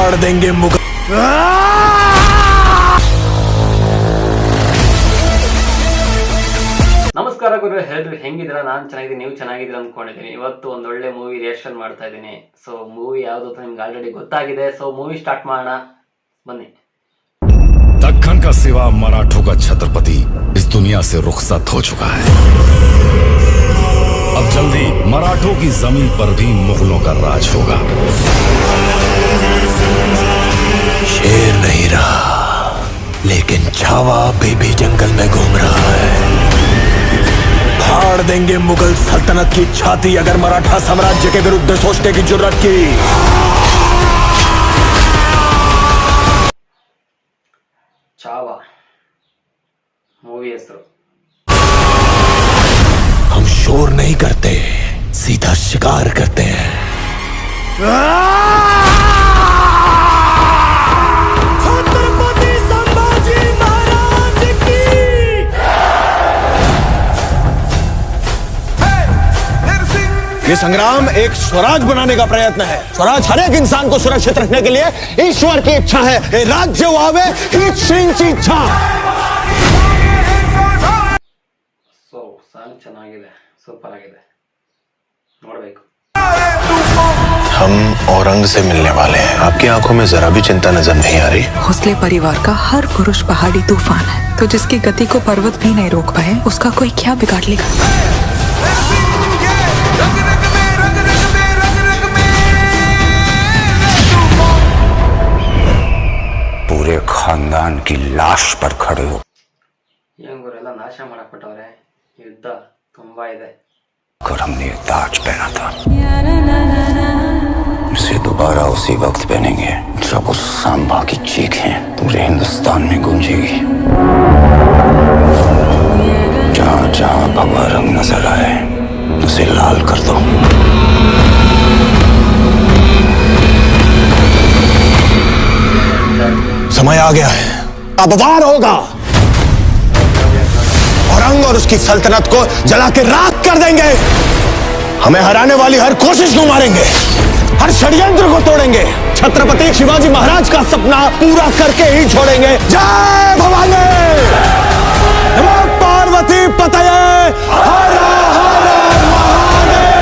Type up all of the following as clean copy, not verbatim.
फाड़ देंगे मुगल। ನಮಸ್ಕಾರ ಗುರು, ಹೇಳ್ರಿ ಹೆಂಗಿದ್ರ? ನಾನ್ ಚೆನ್ನಾಗಿದ್ದೀನಿ, ನೀವು ಚೆನ್ನಾಗಿದ್ದೀರ ಅನ್ಕೊಂಡಿದ್ದೀನಿ. ಇವತ್ತು ಒಂದೊಳ್ಳೆ ಮೂವಿ ರಿಯಾಕ್ಷನ್ ಮಾಡ್ತಾ ಇದ್ದೀನಿ. ಸೊ ಮೂವಿ ಯಾವ್ದು ಅಂತ ನಿಮ್ಗೆ ಆಲ್ರೆಡಿ ಗೊತ್ತಾಗಿದೆ. ಸೊ ಮೂವಿ ಸ್ಟಾರ್ಟ್ ಮಾಡೋಣ, ಬನ್ನಿ. दक्कन का सिवा मराठों का छत्रपति इस दुनिया से रुखसत हो चुका है। अब जल्दी मराठों की जमीन पर भी मुगलों का राज होगा। शेर नहीं रहा, लेकिन छावा अभी भी जंगल में घूम रहा है। फाड़ देंगे मुगल सल्तनत की छाती अगर मराठा साम्राज्य के विरुद्ध सोचने की जुर्रत की। ಚಾವಾ ಮೂವಿ ಹೆಸರು. हम शोर नहीं करते, सीधा शिकार करते हैं। छत्रपति संभाजी महाराज की। ये संग्राम एक स्वराज बनाने का प्रयत्न है। स्वराज हर एक इंसान को सुरक्षित रखने के लिए ईश्वर की इच्छा है। ये राज्य वावे हीची इच्छा। ಸೊ ಸಾಂಗ್ ಚೆನ್ನಾಗಿದೆ, ಸೂಪರ್ ಆಗಿದೆ, ನೋಡ್ಬೇಕು. हम औरंग से मिलने वाले हैं। आपकी आंखों में जरा भी चिंता नजर नहीं आ रही? भोसले परिवार का हर पुरुष पहाड़ी तूफान है, तो जिसकी गति को पर्वत भी नहीं रोक पाए, उसका कोई क्या बिगाड़ लेगा? पूरे खानदान की लाश पर खड़े हो ಇವರೆಲ್ಲ ನಾಶ ಮಾಡಕ್ಬಿಟ್ಟವ್ರೆ. ಯುದ್ಧ ತುಂಬಾ ಇದೆ. कर हमने ये ताज पहना था, इसे दोबारा उसी वक्त पहनेंगे जब उस सांबा की चीखें पूरे हिंदुस्तान में गूंजेगी। जहां जहां भगवा रंग नजर आए उसे लाल कर दो। समय आ गया है, अब वार होगा। औरंग और उसकी सल्तनत को जला के राख कर देंगे। हमें हराने वाली हर कोशिश को मारेंगे, हर षड्यंत्र को तोड़ेंगे। छत्रपति शिवाजी महाराज का सपना पूरा करके ही छोड़ेंगे। जय भवानी, नमो पार्वती पतये, हर हर महादेव।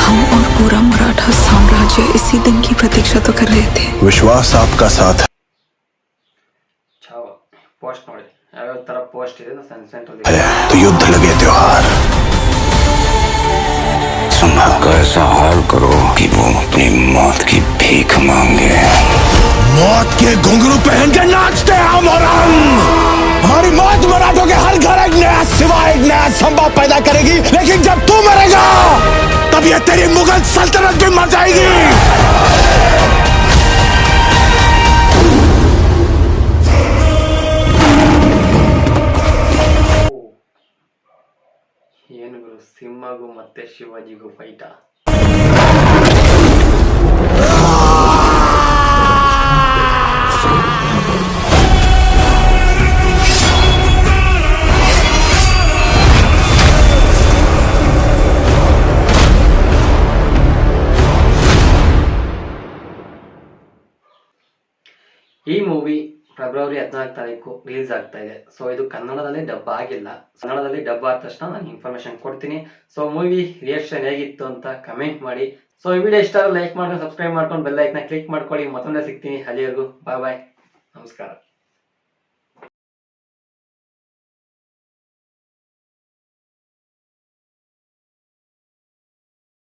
हम और पूरा मराठा साम्राज्य इसी दिन की प्रतीक्षा तो कर रहे थे। विश्वास आपका साथ है, ಚಾವಾ ಪೋಸ್ಟ್ ನೋಡಿ, ಯಾವ್ಯಾವ ತರ ಪೋಸ್ಟ್ ಇದೆ ಸೆಂಟ್ರಲ್. तो युद्ध लगे त्योहार। संभल का ऐसा हाल करो कि वो अपनी मौत की भीख मांगे। मौत के घुंघरू पहन के नाचते हम और हम। हमारी मौत मराठों के हर घर एक नया सिवा, एक नया संभव पैदा करेगी। लेकिन जब तू मरेगा तब ये तेरी मुगल सल्तनत भी मर जाएगी। ಏನು ಗುರು, ಸಿಂಹಗೂ ಮತ್ತೆ ಶಿವಾಜಿಗೂ ಫೈಟಾ? ಈ ಮೂವಿ ಫೆಬ್ರವರಿ 14 ರಿಲೀಸ್ ಆಗ್ತಾ ಇದೆ. ಸೊ ಇದು ಕನ್ನಡದಲ್ಲಿ ಡಬ್ ಆಗಿಲ್ಲ. ಕನ್ನಡದಲ್ಲಿ ಡಬ್ ಆದ ತಕ್ಷಣ ನಾನು ಇನ್ಫಾರ್ಮೇಶನ್ ಕೊಡ್ತೀನಿ. ಸೊ ಮೂವಿ ರಿಯಾಕ್ಷನ್ ಹೇಗಿತ್ತು ಅಂತ ಕಮೆಂಟ್ ಮಾಡಿ. ಸೊ ಈ ವಿಡಿಯೋ ಇಷ್ಟ ಲೈಕ್ ಮಾಡ್ಕೊಂಡು, ಸಬ್ಸ್ಕ್ರೈಬ್ ಮಾಡ್ಕೊಂಡು, ಬೆಲ್ ಐಕನ್ ಕ್ಲಿಕ್ ಮಾಡ್ಕೊಳ್ಳಿ. ಮತ್ತೊಂದೇ ಸಿಗ್ತೀನಿ. ಅಲ್ಲಿವರೆಗೂ ಬಾಯ್ ಬಾಯ್, ನಮಸ್ಕಾರ.